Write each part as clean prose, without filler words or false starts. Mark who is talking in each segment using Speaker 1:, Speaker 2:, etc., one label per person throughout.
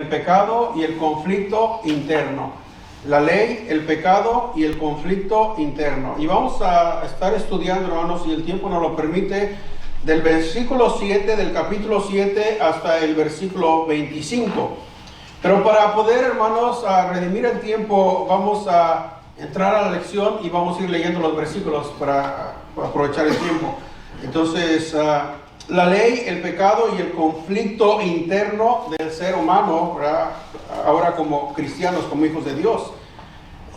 Speaker 1: el pecado y el conflicto interno. La ley, el pecado y el conflicto interno. Y vamos a estar estudiando, hermanos, si el tiempo nos lo permite, del versículo 7 del capítulo 7 hasta el versículo 25. Pero para poder, hermanos, a redimir el tiempo, vamos a entrar a la lección y vamos a ir leyendo los versículos para aprovechar el tiempo. Entonces, la ley, el pecado y el conflicto interno del ser humano, ¿verdad? Ahora como cristianos, como hijos de Dios.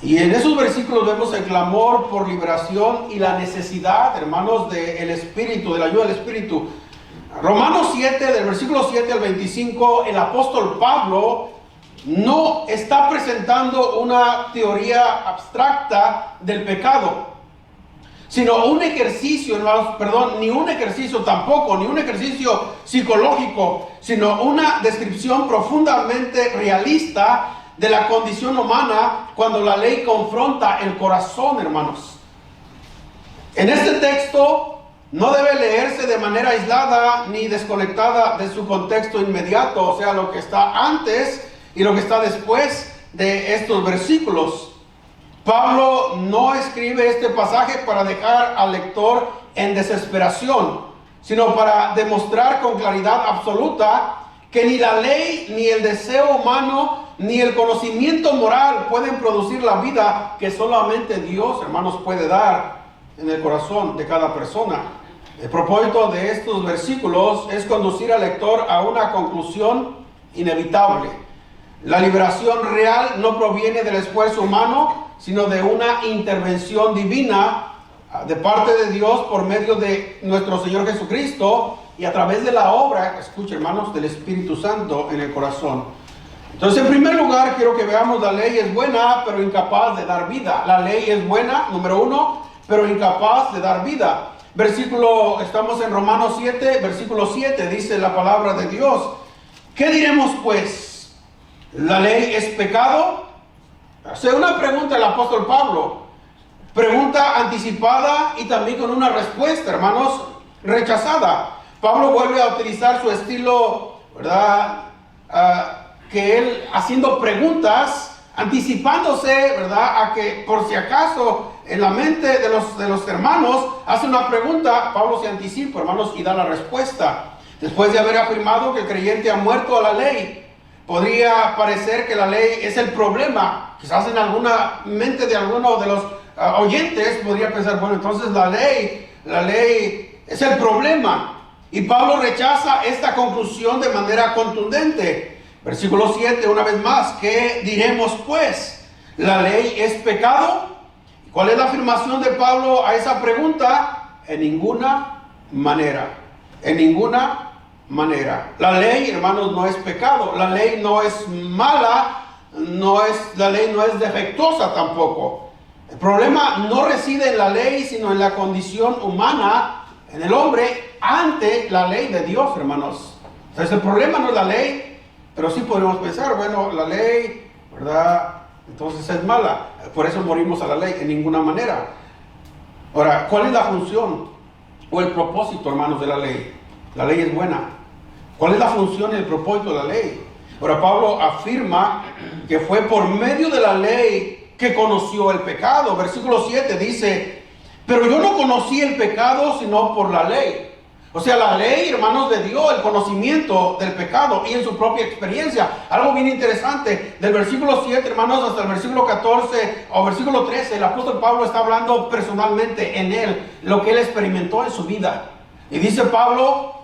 Speaker 1: Y en esos versículos vemos el clamor por liberación y la necesidad, hermanos, del Espíritu, de la ayuda del Espíritu. Romanos 7, del versículo 7 al 25, el apóstol Pablo no está presentando una teoría abstracta del pecado, sino un ejercicio, ni un ejercicio tampoco, ni un ejercicio psicológico, sino una descripción profundamente realista de la condición humana cuando la ley confronta el corazón, hermanos. En este texto no debe leerse de manera aislada ni desconectada de su contexto inmediato, o sea, lo que está antes y lo que está después de estos versículos. Pablo no escribe este pasaje para dejar al lector en desesperación, sino para demostrar con claridad absoluta que ni la ley, ni el deseo humano, ni el conocimiento moral pueden producir la vida que solamente Dios, hermanos, puede dar en el corazón de cada persona. El propósito de estos versículos es conducir al lector a una conclusión inevitable. La liberación real no proviene del esfuerzo humano, sino de una intervención divina de parte de Dios por medio de nuestro Señor Jesucristo y a través de la obra, escuchen, hermanos, del Espíritu Santo en el corazón. Entonces, en primer lugar, quiero que veamos: la ley es buena, pero incapaz de dar vida. La ley es buena, número uno, pero incapaz de dar vida. Estamos en Romanos 7, versículo 7, dice la palabra de Dios: ¿qué diremos pues? ¿La ley es pecado? Hace una pregunta el apóstol Pablo. Pregunta anticipada y también con una respuesta, hermanos, rechazada. Pablo vuelve a utilizar su estilo, ¿verdad? Que él haciendo preguntas, anticipándose, ¿verdad? A que por si acaso en la mente de los hermanos hace una pregunta, Pablo se anticipa, hermanos, y da la respuesta. Después de haber afirmado que el creyente ha muerto a la ley, podría parecer que la ley es el problema. Quizás en alguna mente de alguno de los oyentes podría pensar, bueno, entonces la ley es el problema. Y Pablo rechaza esta conclusión de manera contundente. Versículo 7, una vez más: ¿qué diremos pues? ¿La ley es pecado? ¿Cuál es la afirmación de Pablo a esa pregunta? En ninguna manera. En ninguna manera. La ley, hermanos, no es pecado. La ley no es mala. La ley no es defectuosa tampoco. El problema no reside en la ley, sino en la condición humana, en el hombre, ante la ley de Dios, hermanos. Entonces el problema no es la ley, pero sí podemos pensar, bueno, la ley, ¿verdad? Entonces es mala, por eso morimos a la ley. En ninguna manera. Ahora, ¿cuál es la función o el propósito, hermanos, de la ley? La ley es buena. ¿Cuál es la función y el propósito de la ley? Ahora, Pablo afirma que fue por medio de la ley que conoció el pecado. Versículo 7 dice: pero yo no conocí el pecado sino por la ley. O sea, la ley, hermanos, le dio el conocimiento del pecado y en su propia experiencia. Algo bien interesante, del versículo 7, hermanos, hasta el versículo 14 o versículo 13, el apóstol Pablo está hablando personalmente en él, lo que él experimentó en su vida. Y dice Pablo: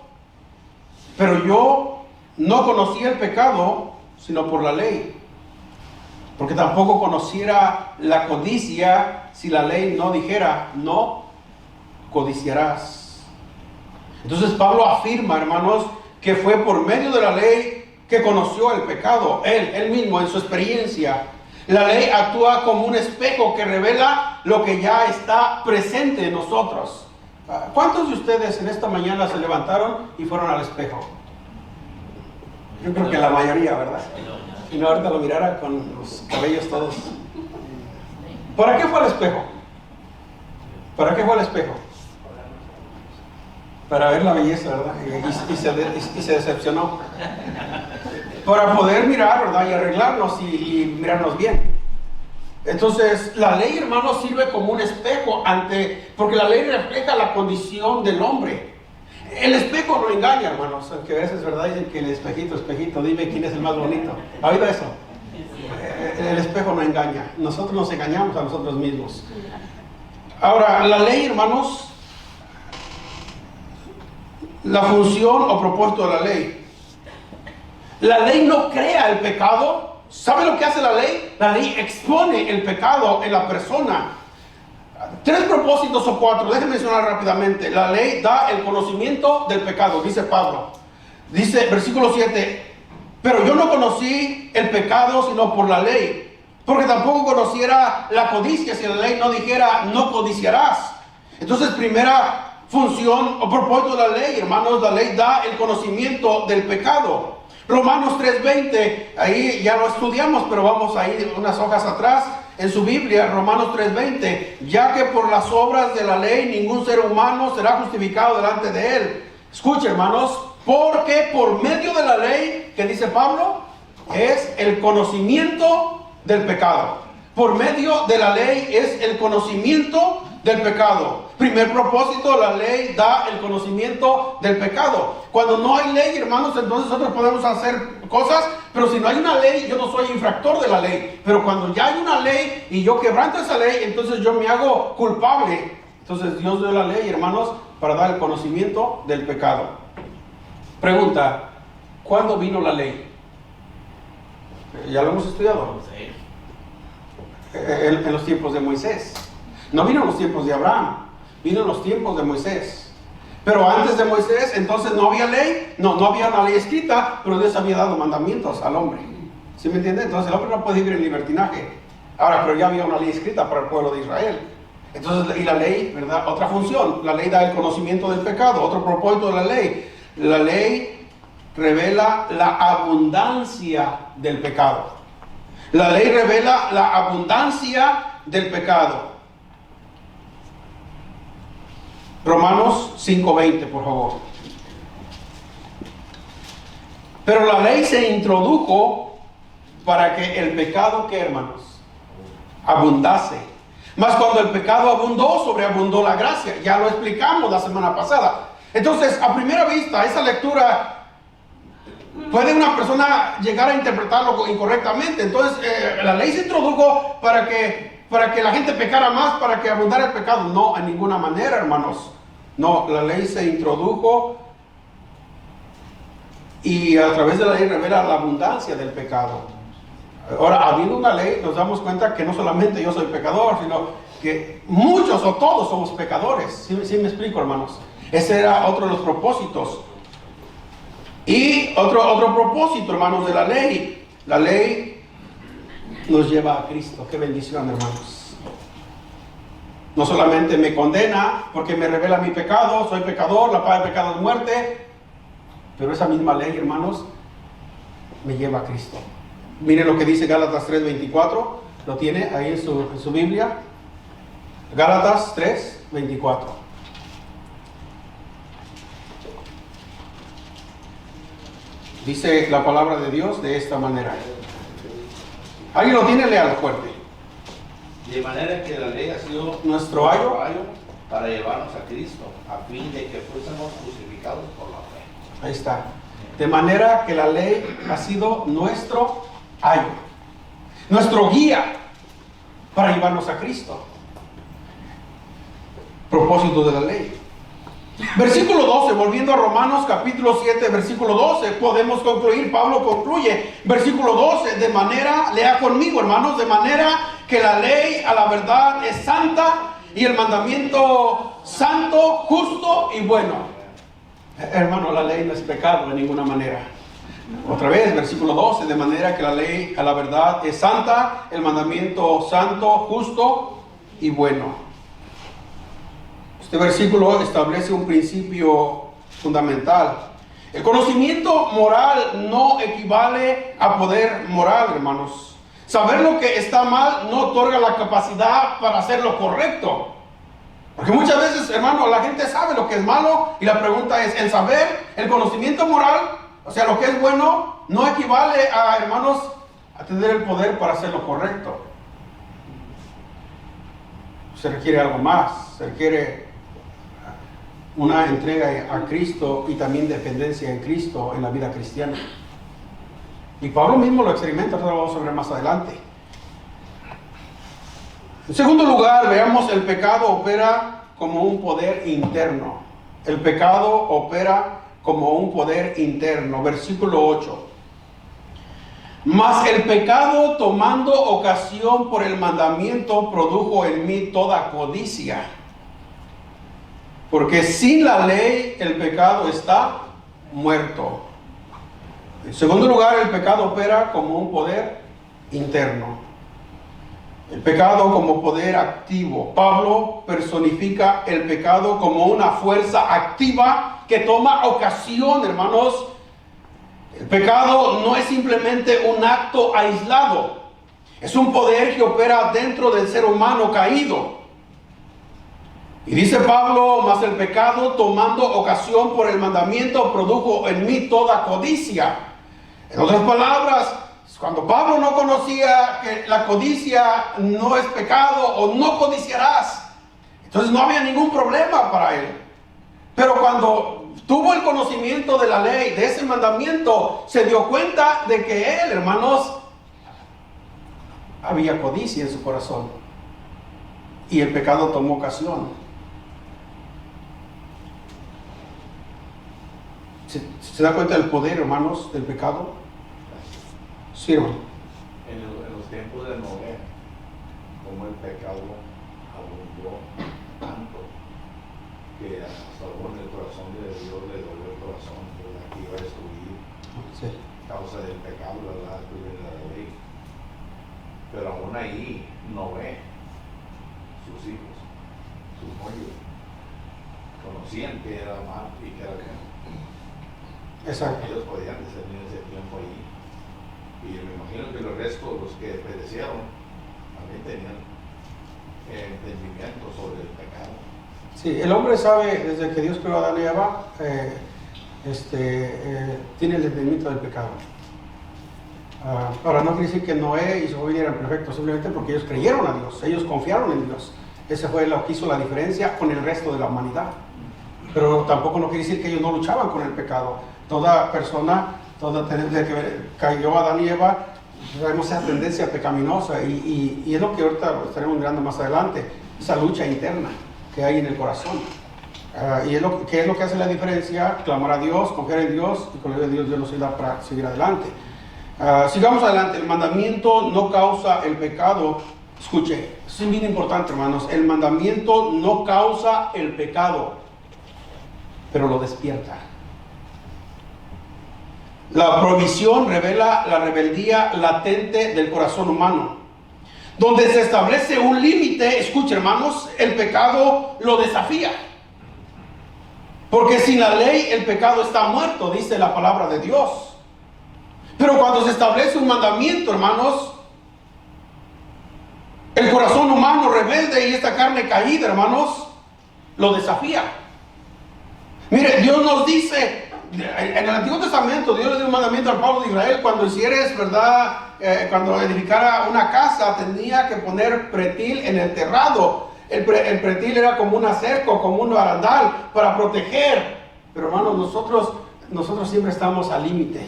Speaker 1: pero yo no conocí el pecado sino por la ley, porque tampoco conociera la codicia si la ley no dijera: no codiciarás. Entonces Pablo afirma, hermanos, que fue por medio de la ley que conoció el pecado, él mismo en su experiencia. La ley actúa como un espejo que revela lo que ya está presente en nosotros. ¿Cuántos de ustedes en esta mañana se levantaron y fueron al espejo? Yo creo que la mayoría, ¿verdad? Y no, ahorita lo mirara con los cabellos todos. ¿Para qué fue al espejo? ¿Para qué fue al espejo? Para ver la belleza, ¿verdad? Y se decepcionó. para poder mirar, ¿verdad? Y arreglarnos y mirarnos bien. Entonces, la ley, hermanos, sirve como un espejo porque la ley refleja la condición del hombre. El espejo no engaña, hermanos, aunque a veces, ¿verdad? Dicen que el espejito, dime quién es el más bonito. ¿Ha oído eso? El espejo no engaña. Nosotros nos engañamos a nosotros mismos. Ahora, la ley, hermanos, la función o propósito de la ley. La ley no crea el pecado. ¿Sabe lo que hace la ley? La ley expone el pecado en la persona. 3 propósitos o 4, déjenme mencionar rápidamente. La ley da el conocimiento del pecado, dice Pablo. Dice, versículo 7, pero yo no conocí el pecado sino por la ley, porque tampoco conociera la codicia si la ley no dijera, no codiciarás. Entonces, primera función o propósito de la ley, hermanos, la ley da el conocimiento del pecado. Romanos 3:20, ahí ya lo estudiamos, pero vamos ahí unas hojas atrás en su Biblia. Romanos 3:20, ya que por las obras de la ley ningún ser humano será justificado delante de él. Escuchen, hermanos, porque por medio de la ley, ¿qué dice Pablo? Es el conocimiento del pecado. Por medio de la ley es el conocimiento del pecado. Primer propósito, la ley da el conocimiento del pecado. Cuando no hay ley, hermanos, entonces nosotros podemos hacer cosas, pero si no hay una ley, yo no soy infractor de la ley. Pero cuando ya hay una ley y yo quebranto esa ley, entonces yo me hago culpable. Entonces Dios dio la ley, hermanos, para dar el conocimiento del pecado. Pregunta, ¿cuándo vino la ley? Ya lo hemos estudiado. En los tiempos de Moisés. No vino en los tiempos de Abraham, vino en los tiempos de Moisés. Pero antes de Moisés, entonces no había ley, no había una ley escrita, pero Dios había dado mandamientos al hombre. ¿Sí me entiende? Entonces el hombre no puede vivir en libertinaje. Ahora, pero ya había una ley escrita para el pueblo de Israel. Entonces, y la ley, ¿verdad? Otra función, la ley da el conocimiento del pecado. Otro propósito de la ley revela la abundancia del pecado. La ley revela la abundancia del pecado. Romanos 5:20, por favor. Pero la ley se introdujo para que el pecado, ¿qué, hermanos? Abundase. Mas cuando el pecado abundó, sobreabundó la gracia. Ya lo explicamos la semana pasada. Entonces, a primera vista, esa lectura puede una persona llegar a interpretarlo incorrectamente. Entonces, la ley se introdujo para que la gente pecara más, para que abundara el pecado. No, en ninguna manera, hermanos. No, la ley se introdujo y a través de la ley revela la abundancia del pecado. Ahora, habiendo una ley, nos damos cuenta que no solamente yo soy pecador, sino que muchos o todos somos pecadores. ¿Sí me explico, hermanos? Ese era otro de los propósitos. Y otro propósito, hermanos, de la ley. La ley nos lleva a Cristo. Qué bendición, hermanos. No solamente me condena porque me revela mi pecado, soy pecador, la paga del pecado es muerte, pero esa misma ley, hermanos, me lleva a Cristo. Miren lo que dice Gálatas 3:24, lo tiene ahí en su Biblia. Gálatas 3:24. Dice la palabra de Dios de esta manera. ¿Alguien lo tiene? Léalo fuerte.
Speaker 2: De manera que la ley ha sido
Speaker 1: nuestro ayo
Speaker 2: para llevarnos a Cristo, a fin de que fuésemos justificados por la fe.
Speaker 1: Ahí está. De manera que la ley ha sido nuestro ayo, nuestro guía para llevarnos a Cristo. Propósito de la ley. Versículo 12, volviendo a Romanos capítulo 7, versículo 12, podemos concluir. Pablo concluye, versículo 12, de manera, lea conmigo, hermanos, de manera que la ley a la verdad es santa y el mandamiento santo, justo y bueno. Hermano, la ley no es pecado de ninguna manera. Otra vez, versículo 12, de manera que la ley a la verdad es santa, el mandamiento santo, justo y bueno. Este versículo establece un principio fundamental. El conocimiento moral no equivale a poder moral, hermanos. Saber lo que está mal no otorga la capacidad para hacer lo correcto. Porque muchas veces, hermano, la gente sabe lo que es malo y la pregunta es, ¿el saber, el conocimiento moral O sea, lo que es bueno no equivale a, hermanos, a tener el poder para hacer lo correcto. Se requiere algo más, se requiere una entrega a Cristo y también dependencia en Cristo en la vida cristiana. Y Pablo mismo lo experimenta, eso lo vamos a ver más adelante. En segundo lugar, veamos, el pecado opera como un poder interno. El pecado opera como un poder interno. Versículo 8. Mas el pecado, tomando ocasión por el mandamiento, produjo en mí toda codicia. Porque sin la ley el pecado está muerto. En segundo lugar, el pecado opera como un poder interno. El pecado como poder activo. Pablo personifica el pecado como una fuerza activa que toma ocasión, hermanos. El pecado no es simplemente un acto aislado. Es un poder que opera dentro del ser humano caído. Y dice Pablo, mas el pecado, tomando ocasión por el mandamiento, produjo en mí toda codicia. En otras palabras, cuando Pablo no conocía que la codicia no es pecado o no codiciarás, entonces no había ningún problema para él. Pero cuando tuvo el conocimiento de la ley, de ese mandamiento, se dio cuenta de que él, hermanos, había codicia en su corazón. Y el pecado tomó ocasión. ¿Se da cuenta del poder, hermanos, del pecado? Sí, hermano.
Speaker 2: En los tiempos de Noé, como el pecado abundó tanto que hasta en el corazón de Dios le dolió el corazón, ¿verdad? Que iba a destruir a causa del pecado, ¿verdad? De la ley. Pero aún ahí Noé, sus hijos, sus cónyuges, conocían que era mal y que era bueno.
Speaker 1: Exacto.
Speaker 2: Ellos podían discernir ese tiempo ahí. Y me imagino que los restos, los que perecieron, también tenían entendimiento sobre el pecado.
Speaker 1: Sí, el hombre sabe, desde que Dios creó a Adán y Eva, tiene el entendimiento del pecado. Ahora, no quiere decir que Noé y su familia eran perfectos, simplemente porque ellos creyeron a Dios, ellos confiaron en Dios. Ese fue lo que hizo la diferencia con el resto de la humanidad. Pero tampoco no quiere decir que ellos no luchaban con el pecado. Toda persona, desde que cayó Adán y Eva, tenemos esa tendencia pecaminosa y es lo que ahorita estaremos mirando más adelante, esa lucha interna que hay en el corazón. Y es lo que hace la diferencia: clamar a Dios, confiar en Dios, y con la ayuda de Dios nos ayuda para seguir adelante. Sigamos adelante. El mandamiento no causa el pecado. Escuche, esto es bien importante, hermanos. El mandamiento no causa el pecado, pero lo despierta. La prohibición revela la rebeldía latente del corazón humano. Donde se establece un límite, escuche, hermanos, el pecado lo desafía. Porque sin la ley el pecado está muerto, dice la palabra de Dios. Pero cuando se establece un mandamiento, hermanos, el corazón humano rebelde y esta carne caída, hermanos, lo desafía. Mire, Dios nos dice, en el Antiguo Testamento, Dios le dio un mandamiento al pueblo de Israel: cuando hicieres, ¿verdad? Cuando edificara una casa, tenía que poner pretil en el terrado. El pretil era como un cerco, como un barandal para proteger. Pero hermanos, nosotros siempre estamos al límite.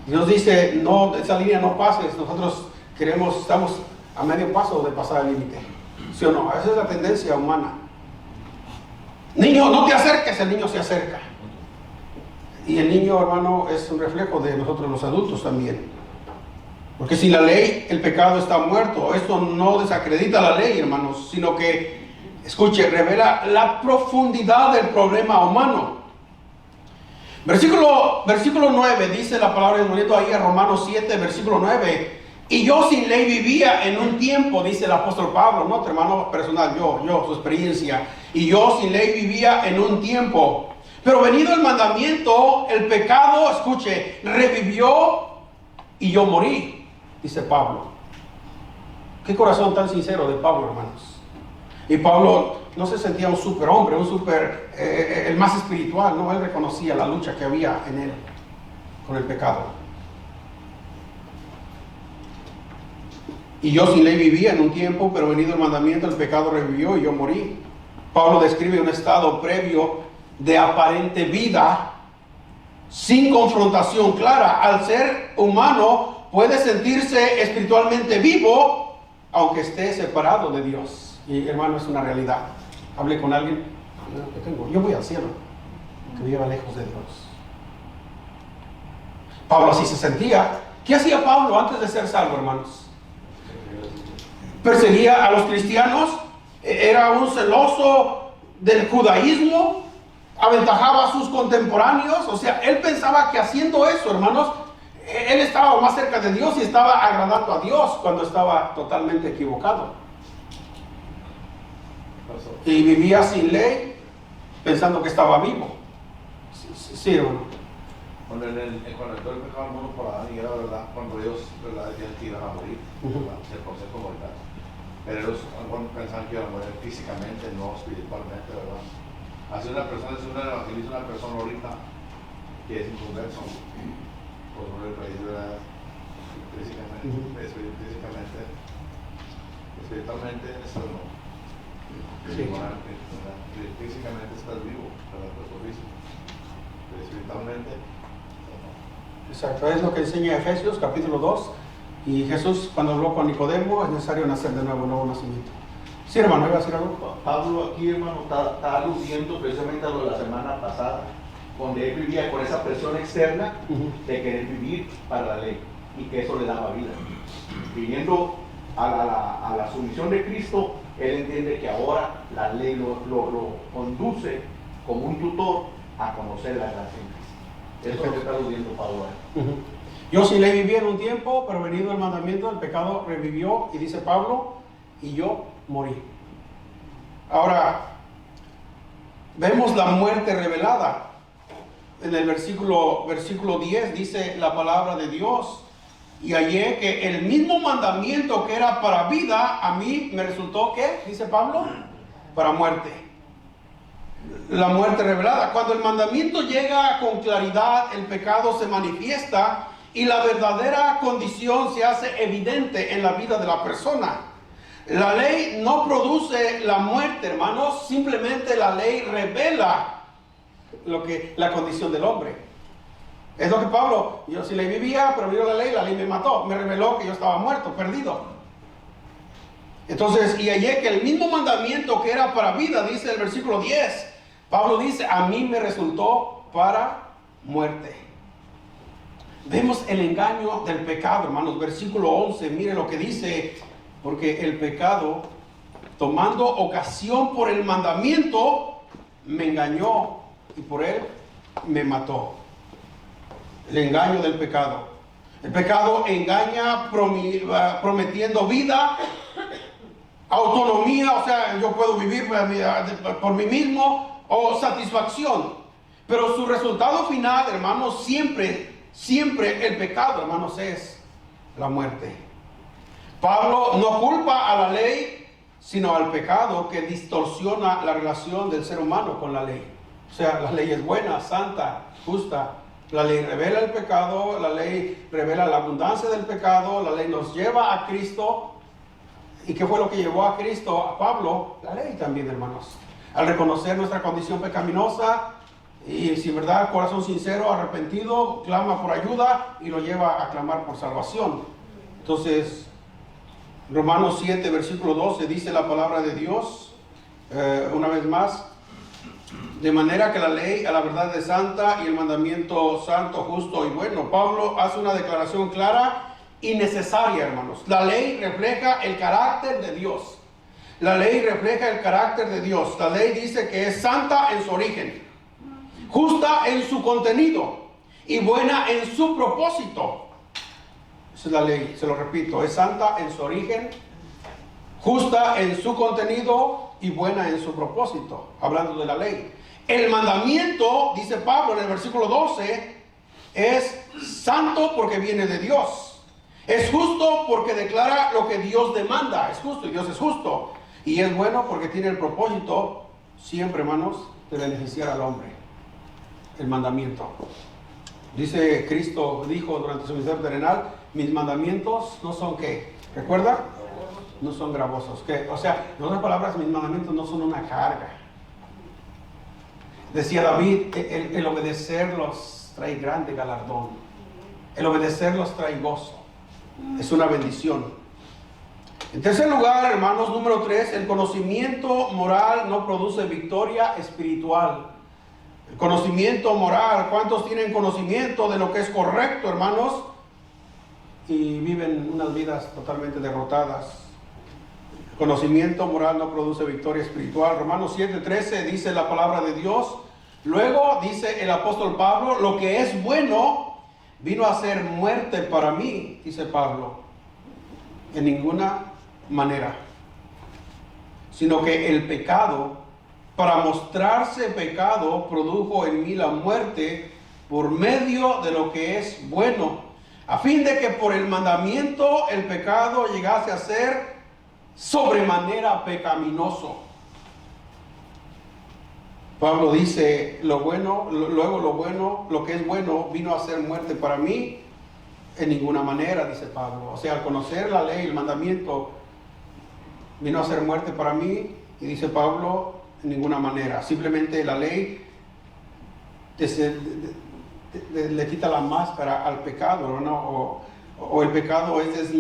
Speaker 1: Dios dice, no, esa línea no pases. Nosotros estamos a medio paso de pasar el límite. ¿Sí o no? Esa es la tendencia humana. Niño, no te acerques, el niño se acerca. Y el niño, hermano, es un reflejo de nosotros los adultos también. Porque sin la ley el pecado está muerto. Esto no desacredita la ley, hermanos, sino que, escuche, revela la profundidad del problema humano. Versículo 9 dice la palabra de Dios ahí en Romanos 7, versículo 9. Y yo sin ley vivía en un tiempo, dice el apóstol Pablo, no, hermano personal, yo, su experiencia. Y yo sin ley vivía en un tiempo. Pero venido el mandamiento, el pecado, escuche, revivió y yo morí, dice Pablo. Qué corazón tan sincero de Pablo, hermanos. Y Pablo no se sentía un superhombre, el más espiritual, no, él reconocía la lucha que había en él. con el pecado. Y yo sin ley vivía en un tiempo, pero venido el mandamiento, el pecado revivió y yo morí. Pablo describe un estado previo de aparente vida, sin confrontación clara. Al ser humano puede sentirse espiritualmente vivo, aunque esté separado de Dios. Y hermano, es una realidad. Hablé con alguien, yo voy al cielo, que viva lejos de Dios. Pablo así se sentía. ¿Qué hacía Pablo antes de ser salvo, hermanos? Perseguía a los cristianos, era un celoso del judaísmo, aventajaba a sus contemporáneos. O sea, él pensaba que haciendo eso, hermanos, él estaba más cerca de Dios y estaba agradando a Dios, cuando estaba totalmente equivocado. Y vivía sin ley, pensando que estaba vivo. Sí, hermano.
Speaker 2: Cuando entró el pecado al mundo por Adán y Eva, ¿verdad? Cuando Dios, ¿verdad?, decían que iban a morir, el concepto de morir. Pero ellos pensaban que iban a morir físicamente, no espiritualmente, ¿verdad? Así una persona, si una evangeliza una persona ahorita que es inconverso, pues no le país, ¿verdad? Físicamente, espiritualmente, eso no. Sí. Físicamente estás vivo, ¿verdad? Pero físico. Pero espiritualmente, no.
Speaker 1: Exacto, es lo que enseña Efesios capítulo 2. Y Jesús, cuando habló con Nicodemo, es necesario nacer de nuevo, nuevo nacimiento. Sí, hermano, ¿iba a decir algo?
Speaker 3: Pablo aquí, hermano, está aludiendo precisamente a lo de la semana pasada, donde él vivía con esa presión externa de querer vivir para la ley y que eso le daba vida. Viniendo a la sumisión de Cristo, él entiende que ahora la ley lo conduce como un tutor a conocer la gracia en Cristo. Eso es lo que está aludiendo Pablo ahí.
Speaker 1: Yo sin ley vivía en un tiempo, pero venido el mandamiento, el pecado revivió, y dice Pablo, y yo morí. Ahora, vemos la muerte revelada. En el versículo 10 dice la palabra de Dios, y hallé que el mismo mandamiento que era para vida, a mí me resultó, ¿qué? Dice Pablo, para muerte. La muerte revelada. Cuando el mandamiento llega con claridad, el pecado se manifiesta y la verdadera condición se hace evidente en la vida de la persona. La ley no produce la muerte, hermanos, simplemente la ley revela la condición del hombre. Es lo que Pablo, yo si ley vivía, pero vino la ley me mató, me reveló que yo estaba muerto, perdido. Entonces, y hallé que el mismo mandamiento que era para vida, dice el versículo 10, Pablo dice, a mí me resultó para muerte. Vemos el engaño del pecado, hermanos. Versículo 11, mire lo que dice, porque el pecado, tomando ocasión por el mandamiento, me engañó y por él me mató. El engaño del pecado. El pecado engaña prometiendo vida, autonomía, o sea, yo puedo vivir por mí mismo, o satisfacción. Pero su resultado final, hermanos, siempre el pecado, hermanos, es la muerte. Pablo no culpa a la ley, sino al pecado que distorsiona la relación del ser humano con la ley. O sea, la ley es buena, santa, justa. La ley revela el pecado, la ley revela la abundancia del pecado, la ley nos lleva a Cristo. ¿Y qué fue lo que llevó a Cristo, a Pablo? La ley también, hermanos. Al reconocer nuestra condición pecaminosa, y si verdad, corazón sincero, arrepentido, clama por ayuda y lo lleva a clamar por salvación. Entonces, Romanos 7, versículo 12, dice la palabra de Dios, una vez más, de manera que la ley a la verdad es santa y el mandamiento santo, justo y bueno. Pablo hace una declaración clara y necesaria, hermanos. La ley refleja el carácter de Dios. La ley refleja el carácter de Dios. La ley dice que es santa en su origen, justa en su contenido y buena en su propósito. Esa es la ley, se lo repito, es santa en su origen, justa en su contenido y buena en su propósito, hablando de la ley. El mandamiento, dice Pablo en el versículo 12, es santo porque viene de Dios. Es justo porque declara lo que Dios demanda. Es justo y Dios es justo. Y es bueno porque tiene el propósito, siempre, hermanos, de beneficiar al hombre. El mandamiento. Dice Cristo, dijo durante su ministerio terrenal, mis mandamientos no son ¿qué? ¿Recuerda? No son gravosos. ¿Qué? O sea, en otras palabras, mis mandamientos no son una carga. Decía David, el obedecerlos trae grande galardón. El obedecerlos trae gozo. Es una bendición. En tercer lugar, hermanos, número 3, el conocimiento moral no produce victoria espiritual. El conocimiento moral, ¿cuántos tienen conocimiento de lo que es correcto, hermanos? Y viven unas vidas totalmente derrotadas. El conocimiento moral no produce victoria espiritual. Romanos 7:13 dice la palabra de Dios. Luego dice el apóstol Pablo, lo que es bueno vino a ser muerte para mí, dice Pablo. En ninguna manera. Sino que el pecado, para mostrarse pecado, produjo en mí la muerte por medio de lo que es bueno, a fin de que por el mandamiento el pecado llegase a ser sobremanera pecaminoso. Pablo dice, lo que es bueno vino a ser muerte para mí, en ninguna manera, dice Pablo. O sea, al conocer la ley, el mandamiento, vino a ser muerte para mí, y dice Pablo, en ninguna manera. Simplemente la ley le quita la máscara al pecado, ¿no? O el pecado es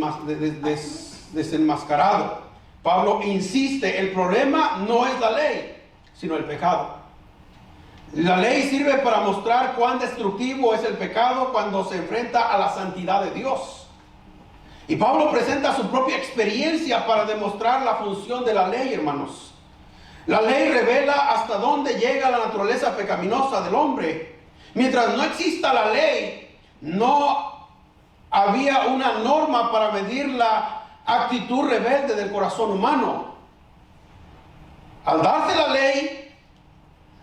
Speaker 1: desenmascarado. Pablo insiste, el problema no es la ley, sino el pecado. La ley sirve para mostrar cuán destructivo es el pecado cuando se enfrenta a la santidad de Dios. Y Pablo presenta su propia experiencia para demostrar la función de la ley, hermanos. La ley revela hasta dónde llega la naturaleza pecaminosa del hombre. Mientras no exista la ley, no había una norma para medir la actitud rebelde del corazón humano. Al darse la ley,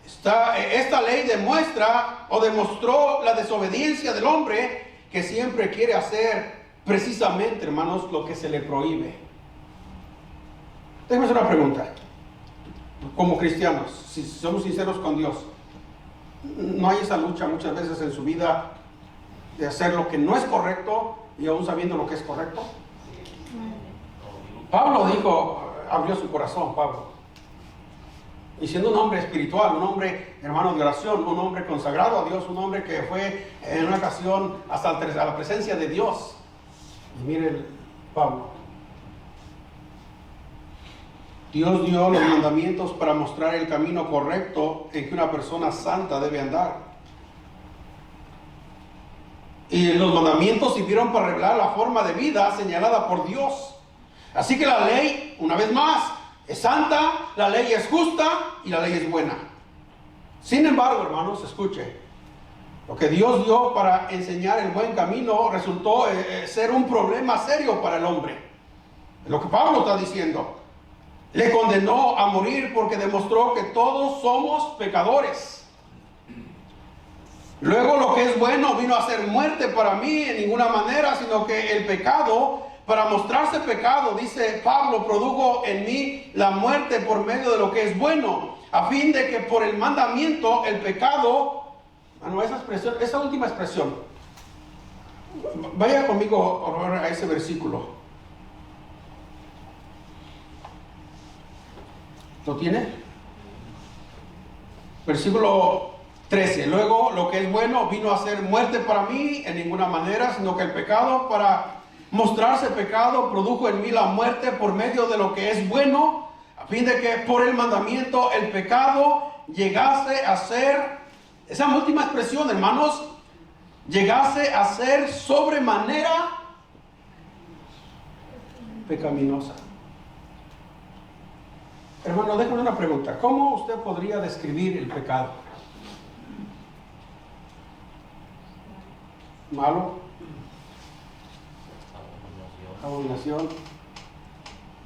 Speaker 1: esta ley demuestra o demostró la desobediencia del hombre, que siempre quiere hacer precisamente, hermanos, lo que se le prohíbe. Déjame hacer una pregunta. Como cristianos, si somos sinceros con Dios, ¿no hay esa lucha muchas veces en su vida de hacer lo que no es correcto y aún sabiendo lo que es correcto? Pablo dijo, abrió su corazón, Pablo. Y siendo un hombre espiritual, un hombre hermano de oración, un hombre consagrado a Dios, un hombre que fue en una ocasión hasta a la presencia de Dios. Y miren, Pablo. Dios dio los mandamientos para mostrar el camino correcto en que una persona santa debe andar. Y los mandamientos sirvieron para revelar la forma de vida señalada por Dios. Así que la ley, una vez más, es santa, la ley es justa y la ley es buena. Sin embargo, hermanos, escuche. Lo que Dios dio para enseñar el buen camino resultó ser un problema serio para el hombre. Es lo que Pablo está diciendo. Le condenó a morir porque demostró que todos somos pecadores. Luego, lo que es bueno vino a ser muerte para mí en ninguna manera, sino que el pecado, para mostrarse pecado, dice Pablo, produjo en mí la muerte por medio de lo que es bueno, a fin de que por el mandamiento el pecado, esa última expresión, vaya conmigo a ese versículo. ¿Lo tiene? Versículo 13. Luego, lo que es bueno vino a ser muerte para mí en ninguna manera, sino que el pecado, para mostrarse pecado, produjo en mí la muerte por medio de lo que es bueno, a fin de que por el mandamiento el pecado llegase a ser, esa última expresión, hermanos, llegase a ser sobremanera pecaminosa. Hermano, déjame una pregunta. ¿Cómo usted podría describir el pecado? ¿Malo? Abominación.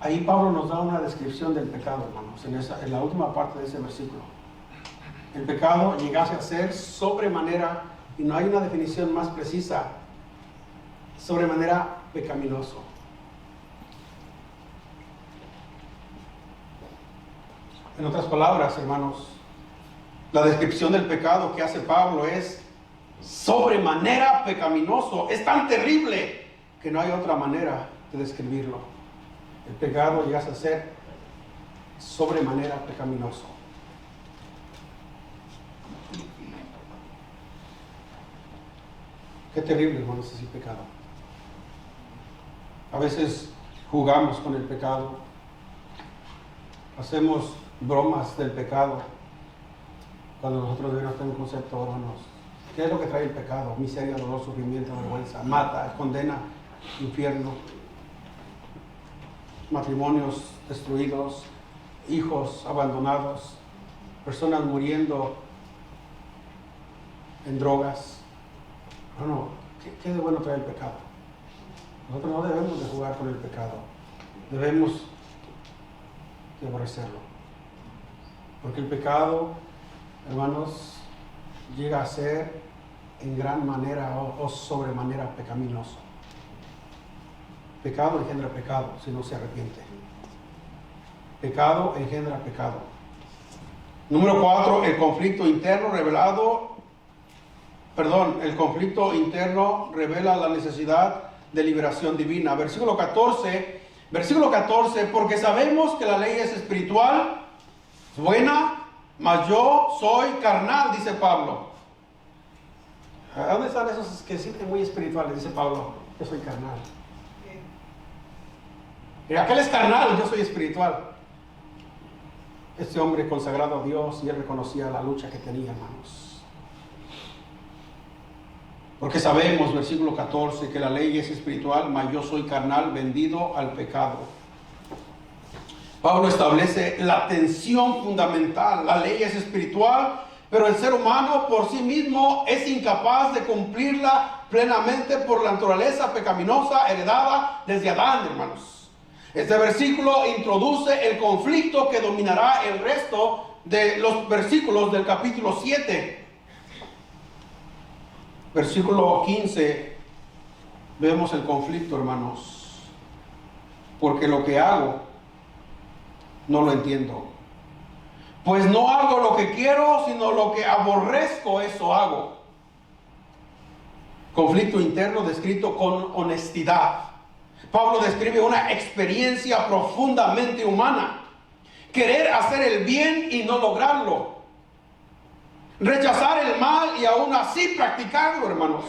Speaker 1: Ahí Pablo nos da una descripción del pecado, hermanos, en la última parte de ese versículo. El pecado llegase a ser sobremanera, y no hay una definición más precisa, sobremanera pecaminoso. En otras palabras, hermanos, la descripción del pecado que hace Pablo es sobremanera pecaminoso. Es tan terrible que no hay otra manera de describirlo. El pecado llega a ser sobremanera pecaminoso. Qué terrible, hermanos, es el pecado. A veces jugamos con el pecado, hacemos bromas del pecado, cuando nosotros debemos tener un concepto, hermanos. ¿Qué es lo que trae el pecado? Miseria, dolor, sufrimiento, vergüenza, mata, condena, infierno, matrimonios destruidos, hijos abandonados, personas muriendo en drogas. No, ¿qué de bueno trae el pecado? Nosotros no debemos de jugar con el pecado, debemos de aborrecerlo, porque el pecado, hermanos, llega a ser en gran manera o sobremanera pecaminoso. Pecado engendra pecado si no se arrepiente. Pecado engendra pecado. Número 4, el conflicto interno revela la necesidad de liberación divina. Versículo 14, porque sabemos que la ley es espiritual, buena, mas yo soy carnal, dice Pablo. ¿Dónde están esos que se sienten muy espirituales? Dice Pablo, yo soy carnal. Y aquel es carnal, yo soy espiritual. Este hombre consagrado a Dios, y él reconocía la lucha que tenía, hermanos. Porque sabemos, versículo 14, que la ley es espiritual, mas yo soy carnal, vendido al pecado. Pablo establece la tensión fundamental. La ley es espiritual, pero el ser humano por sí mismo es incapaz de cumplirla plenamente por la naturaleza pecaminosa heredada desde Adán, hermanos. Este versículo introduce el conflicto que dominará el resto de los versículos del capítulo 7. Versículo 15, vemos el conflicto, hermanos. Porque lo que hago, no lo entiendo. Pues no hago lo que quiero, sino lo que aborrezco, eso hago. Conflicto interno descrito con honestidad. Pablo describe una experiencia profundamente humana. Querer hacer el bien y no lograrlo. Rechazar el mal y aún así practicarlo, hermanos.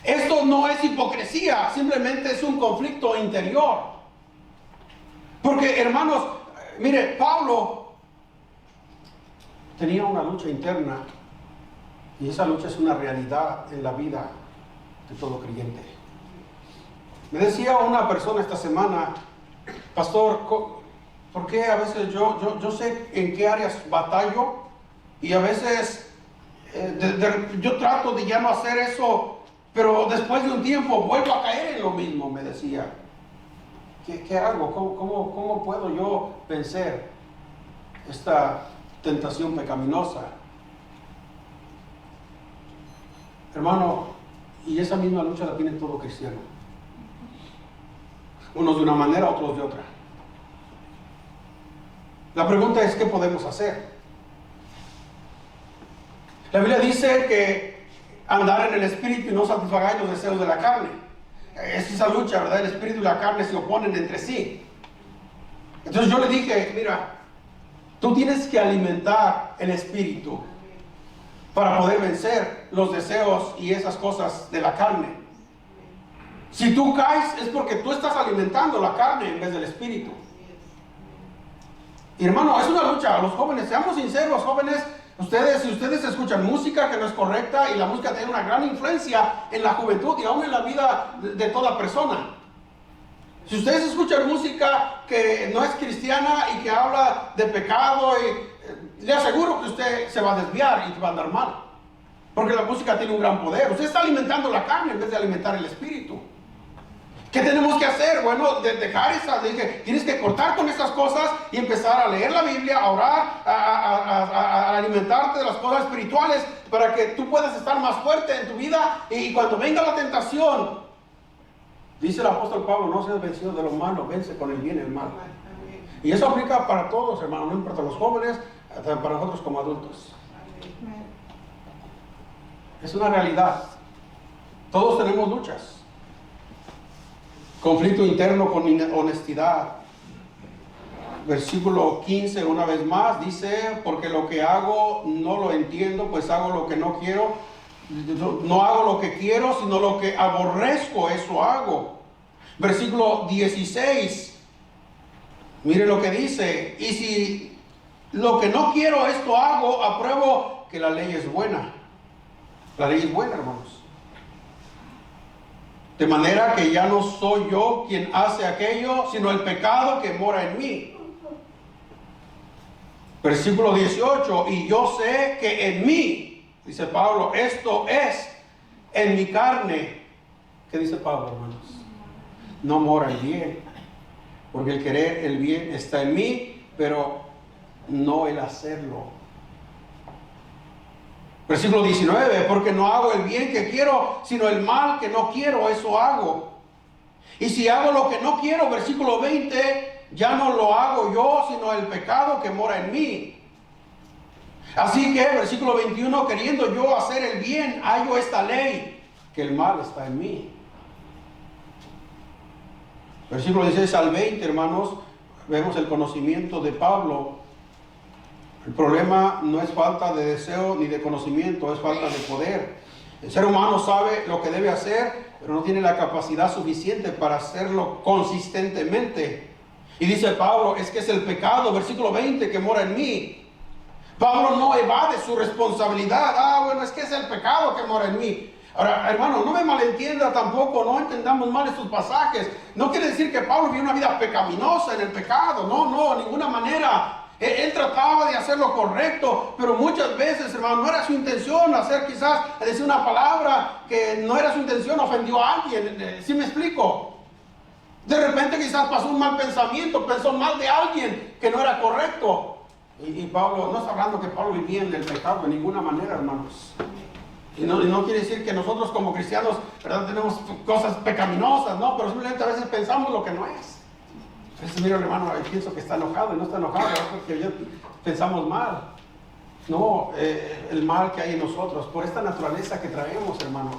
Speaker 1: Esto no es hipocresía, simplemente es un conflicto interior. Porque, hermanos, mire, Pablo tenía una lucha interna, y esa lucha es una realidad en la vida de todo creyente. Me decía una persona esta semana, pastor, ¿por qué a veces yo sé en qué áreas batallo? Y a veces yo trato de ya no hacer eso, pero después de un tiempo vuelvo a caer en lo mismo, me decía. ¿Qué hago? ¿Cómo puedo yo vencer esta tentación pecaminosa? Hermano, y esa misma lucha la tiene todo cristiano. Unos de una manera, otros de otra. La pregunta es, ¿qué podemos hacer? La Biblia dice que andar en el Espíritu y no satisfagáis los deseos de la carne. Es esa lucha, ¿verdad? El Espíritu y la carne se oponen entre sí. Entonces yo le dije, mira, tú tienes que alimentar el Espíritu para poder vencer los deseos y esas cosas de la carne. Si tú caes es porque tú estás alimentando la carne en vez del Espíritu. Y hermano, es una lucha. Los jóvenes, seamos sinceros, jóvenes, si ustedes escuchan música que no es correcta, y la música tiene una gran influencia en la juventud y aún en la vida de toda persona. Si ustedes escuchan música que no es cristiana y que habla de pecado, le aseguro que usted se va a desviar y va a andar mal. Porque la música tiene un gran poder. Usted está alimentando la carne en vez de alimentar el espíritu. ¿Qué tenemos que hacer? Bueno, dejar esa, tienes que cortar con estas cosas y empezar a leer la Biblia, a orar, a alimentarte de las cosas espirituales para que tú puedas estar más fuerte en tu vida, y cuando venga la tentación, dice el apóstol Pablo, no seas vencido de lo malo, vence con el bien el mal. Y eso aplica para todos, hermano, no importa los jóvenes, para nosotros como adultos. Es una realidad. Todos tenemos luchas. Conflicto interno con honestidad. Versículo 15, una vez más, dice, porque lo que hago no lo entiendo, pues hago lo que no quiero. No hago lo que quiero, sino lo que aborrezco, eso hago. Versículo 16, mire lo que dice, y si lo que no quiero, esto hago, apruebo que la ley es buena. La ley es buena, hermanos. De manera que ya no soy yo quien hace aquello, sino el pecado que mora en mí. Versículo 18, y yo sé que en mí, dice Pablo, esto es en mi carne. ¿Qué dice Pablo, hermanos? No mora el bien, porque el querer el bien está en mí, pero no el hacerlo. Versículo 19, porque no hago el bien que quiero, sino el mal que no quiero, eso hago. Y si hago lo que no quiero, versículo 20, ya no lo hago yo, sino el pecado que mora en mí. Así que, versículo 21, queriendo yo hacer el bien, hallo esta ley, que el mal está en mí. Versículo 16 al 20, hermanos, vemos el conocimiento de Pablo. El problema no es falta de deseo ni de conocimiento, es falta de poder. El ser humano sabe lo que debe hacer, pero no tiene la capacidad suficiente para hacerlo consistentemente. Y dice Pablo, es que es el pecado, versículo 20, que mora en mí. Pablo no evade su responsabilidad. Bueno, es que es el pecado que mora en mí. Ahora, hermano, no me malentienda tampoco, no entendamos mal estos pasajes. No quiere decir que Pablo vivió una vida pecaminosa en el pecado. No, de ninguna manera. Él trataba de hacer lo correcto, pero muchas veces, hermano, no era su intención decir una palabra que no era su intención, ofendió a alguien. ¿Sí me explico? De repente quizás pasó un mal pensamiento, pensó mal de alguien que no era correcto. Y Pablo, no está hablando que Pablo vivía en el pecado de ninguna manera, hermanos. Y no quiere decir que nosotros como cristianos, ¿verdad?, tenemos cosas pecaminosas, no, pero simplemente a veces pensamos lo que no es. Entonces, mira, hermano, pienso que está enojado y no está enojado, ¿verdad?, porque ya pensamos mal. No, el mal que hay en nosotros, por esta naturaleza que traemos, hermanos.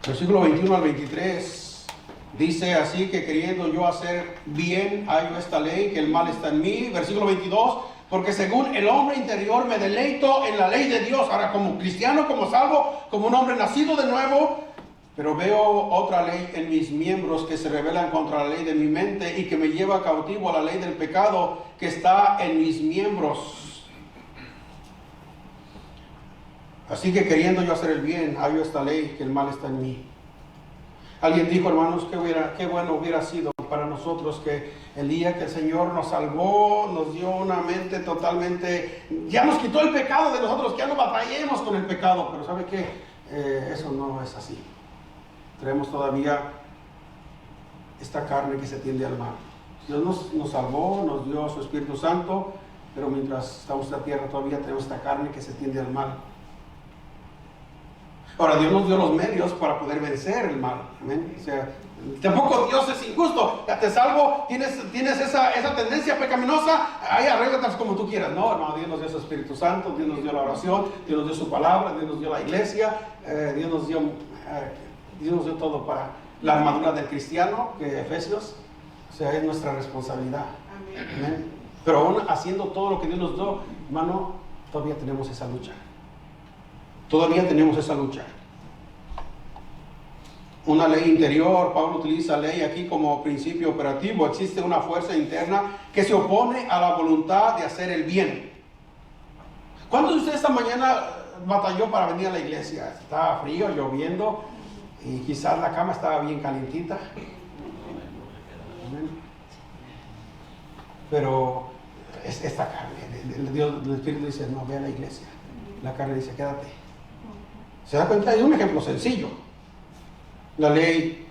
Speaker 1: Versículo 21 al 23 dice, así que queriendo yo hacer bien, hallo esta ley, que el mal está en mí. Versículo 22, porque según el hombre interior me deleito en la ley de Dios. Ahora, como cristiano, como salvo, como un hombre nacido de nuevo, pero veo otra ley en mis miembros que se rebelan contra la ley de mi mente y que me lleva cautivo a la ley del pecado que está en mis miembros. Así que queriendo yo hacer el bien, hallo esta ley, que el mal está en mí. Alguien dijo, hermanos, qué bueno hubiera sido para nosotros que el día que el Señor nos salvó, nos dio una mente totalmente, ya nos quitó el pecado de nosotros, que ya no batallemos con el pecado. Pero ¿sabe qué? Eso no es así. Tenemos todavía esta carne que se tiende al mal. Dios nos salvó, nos dio su Espíritu Santo, pero mientras estamos en la tierra todavía tenemos esta carne que se tiende al mal. Ahora, Dios nos dio los medios para poder vencer el mal. ¿Amén? O sea, tampoco Dios es injusto. Ya te salvo, tienes esa tendencia pecaminosa, ahí arréglate como tú quieras. No, hermano, Dios nos dio su Espíritu Santo, Dios nos dio la oración, Dios nos dio su palabra, Dios nos dio la iglesia, Dios nos dio todo para la armadura del cristiano, que Efesios, o sea, es nuestra responsabilidad. Amén. Pero aún haciendo todo lo que Dios nos dio, hermano, todavía tenemos esa lucha. Todavía tenemos esa lucha. Una ley interior, Pablo utiliza ley aquí como principio operativo. Existe una fuerza interna que se opone a la voluntad de hacer el bien. ¿Cuántos de ustedes esta mañana batalló para venir a la iglesia? Estaba frío, lloviendo, y quizás la cama estaba bien calientita. Pero esta carne, el Espíritu dice, no, ve a la iglesia. La carne dice, quédate. ¿Se da cuenta? Es un ejemplo sencillo. La ley,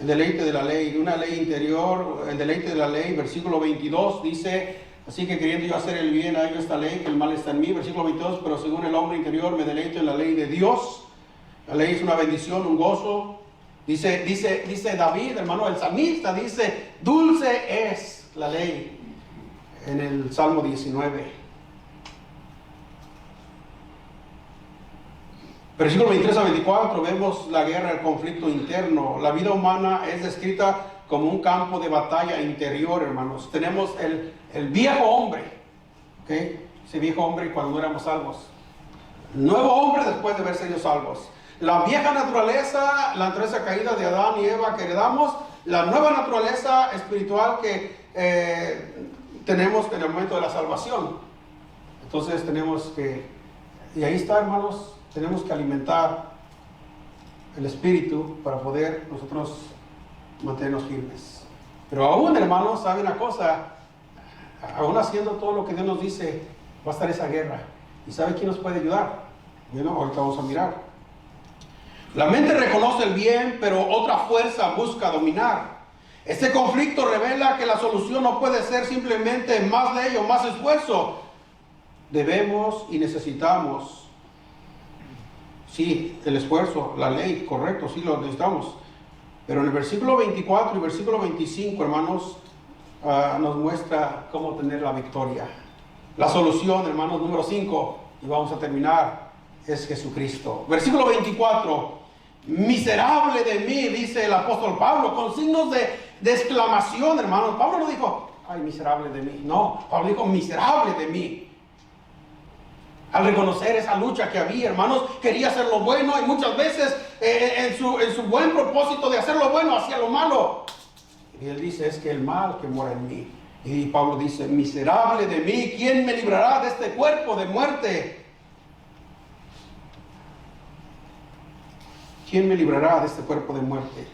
Speaker 1: el deleite de la ley, una ley interior, el deleite de la ley, versículo 22 dice, así que queriendo yo hacer el bien, hallo esta ley, que el mal está en mí. Versículo 22, pero según el hombre interior me deleito en la ley de Dios. La ley es una bendición, un gozo. Dice David, hermano, el salmista, dice, dulce es la ley, en el Salmo 19. Versículo 23 a 24, vemos la guerra, el conflicto interno. La vida humana es descrita como un campo de batalla interior, hermanos. Tenemos el viejo hombre, ¿okay? Ese viejo hombre cuando no éramos salvos. El nuevo hombre después de haber sido salvos. La vieja naturaleza, la naturaleza caída de Adán y Eva que heredamos. La nueva naturaleza espiritual que tenemos en el momento de la salvación. Entonces tenemos que, y ahí está, hermanos, tenemos que alimentar el espíritu para poder nosotros mantenernos firmes. Pero aún, hermanos, ¿sabe una cosa? Aún haciendo todo lo que Dios nos dice, va a estar esa guerra. ¿Y sabe quién nos puede ayudar? Bueno, ahorita vamos a mirar. La mente reconoce el bien, pero otra fuerza busca dominar. Este conflicto revela que la solución no puede ser simplemente más ley o más esfuerzo. Debemos y necesitamos, sí, el esfuerzo, la ley, correcto, sí lo necesitamos. Pero en el versículo 24 y versículo 25, hermanos, nos muestra cómo tener la victoria. La solución, hermanos, número 5, y vamos a terminar, es Jesucristo. Versículo 24. Miserable de mí, dice el apóstol Pablo, con signos de exclamación, hermanos. Pablo no dijo, ay, miserable de mí. No, Pablo dijo, miserable de mí. Al reconocer esa lucha que había, hermanos, quería hacer lo bueno y muchas veces en su buen propósito de hacer lo bueno, hacía lo malo. Y él dice, es que el mal que mora en mí. Y Pablo dice, miserable de mí, ¿quién me librará de este cuerpo de muerte? ¿Quién me librará de este cuerpo de muerte?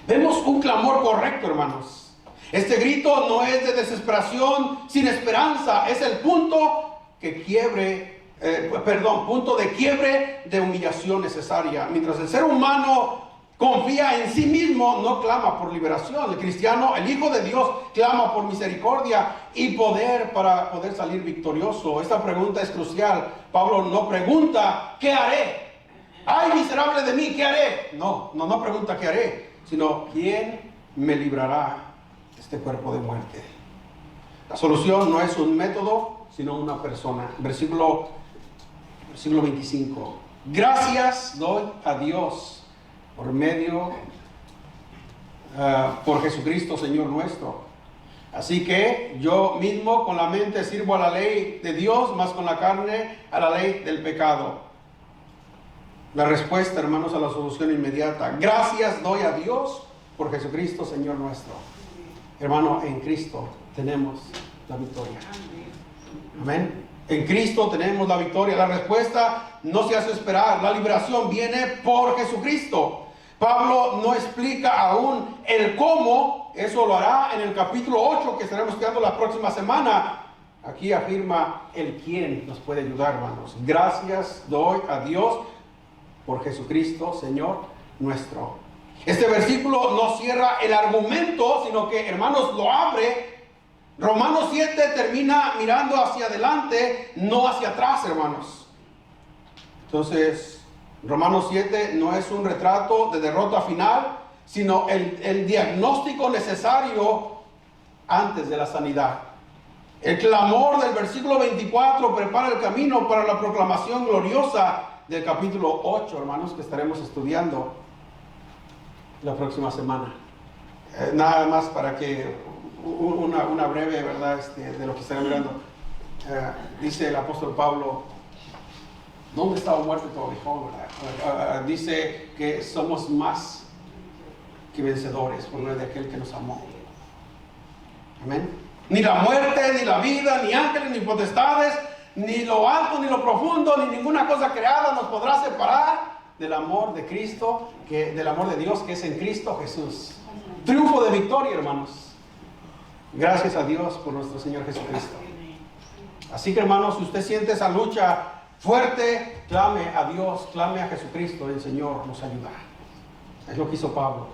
Speaker 1: Vemos un clamor correcto, hermanos. Este grito no es de desesperación sin esperanza, es el punto punto de quiebre de humillación necesaria. Mientras el ser humano confía en sí mismo, no clama por liberación. El cristiano, el Hijo de Dios, clama por misericordia y poder para poder salir victorioso. Esta pregunta es crucial. Pablo no pregunta, ¿qué haré? ¡Ay, miserable de mí! ¿Qué haré? No pregunta ¿qué haré? Sino ¿quién me librará de este cuerpo de muerte? La solución no es un método, sino una persona. Versículo 25. Gracias doy a Dios por Jesucristo, Señor nuestro. Así que yo mismo con la mente sirvo a la ley de Dios, más con la carne a la ley del pecado. La respuesta, hermanos, a la solución inmediata. Gracias doy a Dios por Jesucristo, Señor nuestro. Hermano, en Cristo tenemos la victoria. Amén. En Cristo tenemos la victoria. La respuesta no se hace esperar. La liberación viene por Jesucristo. Pablo no explica aún el cómo. Eso lo hará en el capítulo 8 que estaremos estudiando la próxima semana. Aquí afirma el quién nos puede ayudar, hermanos. Gracias doy a Dios por Jesucristo, Señor nuestro. Este versículo no cierra el argumento, sino que, hermanos, lo abre. Romanos 7 termina mirando hacia adelante, no hacia atrás, hermanos. Entonces, Romanos 7 no es un retrato de derrota final, sino el diagnóstico necesario antes de la sanidad. El clamor del versículo 24 prepara el camino para la proclamación gloriosa del capítulo 8, hermanos, que estaremos estudiando la próxima semana. Nada más para que una breve, ¿verdad?, de lo que estaremos mirando. Dice el apóstol Pablo, ¿dónde está la muerte tu aguijón? Dice que somos más que vencedores por medio de aquel que nos amó. Amén. Ni la muerte, ni la vida, ni ángeles, ni potestades, ni lo alto, ni lo profundo, ni ninguna cosa creada nos podrá separar del amor de Cristo, del amor de Dios que es en Cristo Jesús. Triunfo de victoria, hermanos. Gracias a Dios por nuestro Señor Jesucristo. Así que, hermanos, si usted siente esa lucha fuerte, clame a Dios, clame a Jesucristo, el Señor nos ayudará. Es lo que hizo Pablo.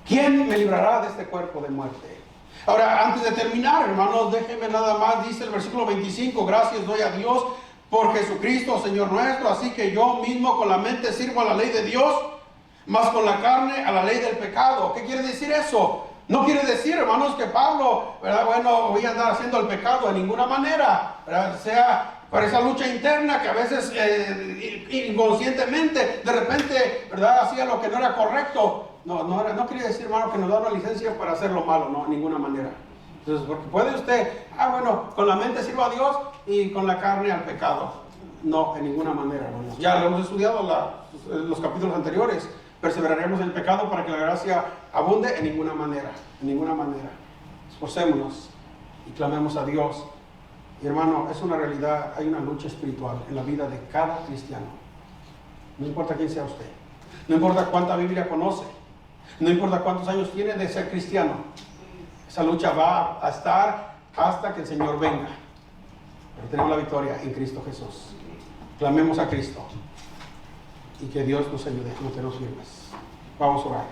Speaker 1: ¿Quién me librará de este cuerpo de muerte? Ahora, antes de terminar, hermanos, déjenme nada más, dice el versículo 25, gracias doy a Dios por Jesucristo, Señor nuestro, así que yo mismo con la mente sirvo a la ley de Dios, más con la carne a la ley del pecado. ¿Qué quiere decir eso? No quiere decir, hermanos, que Pablo, ¿verdad?, bueno, voy a andar haciendo el pecado de ninguna manera, ¿verdad?, sea para esa lucha interna que a veces inconscientemente, de repente, ¿verdad?, hacía lo que no era correcto. No quería decir, hermano, que nos da una licencia para hacer lo malo, no, de ninguna manera. Entonces, porque puede usted, bueno, con la mente sirva a Dios y con la carne al pecado. No, en ninguna manera, hermanos. Ya lo hemos estudiado los capítulos anteriores. Perseveraremos en el pecado para que la gracia abunde. En ninguna manera, en ninguna manera. Esforcémonos y clamemos a Dios. Y hermano, es una realidad, hay una lucha espiritual en la vida de cada cristiano. No importa quién sea usted, no importa cuánta Biblia conoce, no importa cuántos años tiene de ser cristiano. Esa lucha va a estar hasta que el Señor venga. Pero tenemos la victoria en Cristo Jesús. Clamemos a Cristo y que Dios nos ayude a mantenernos firmes. Vamos a orar.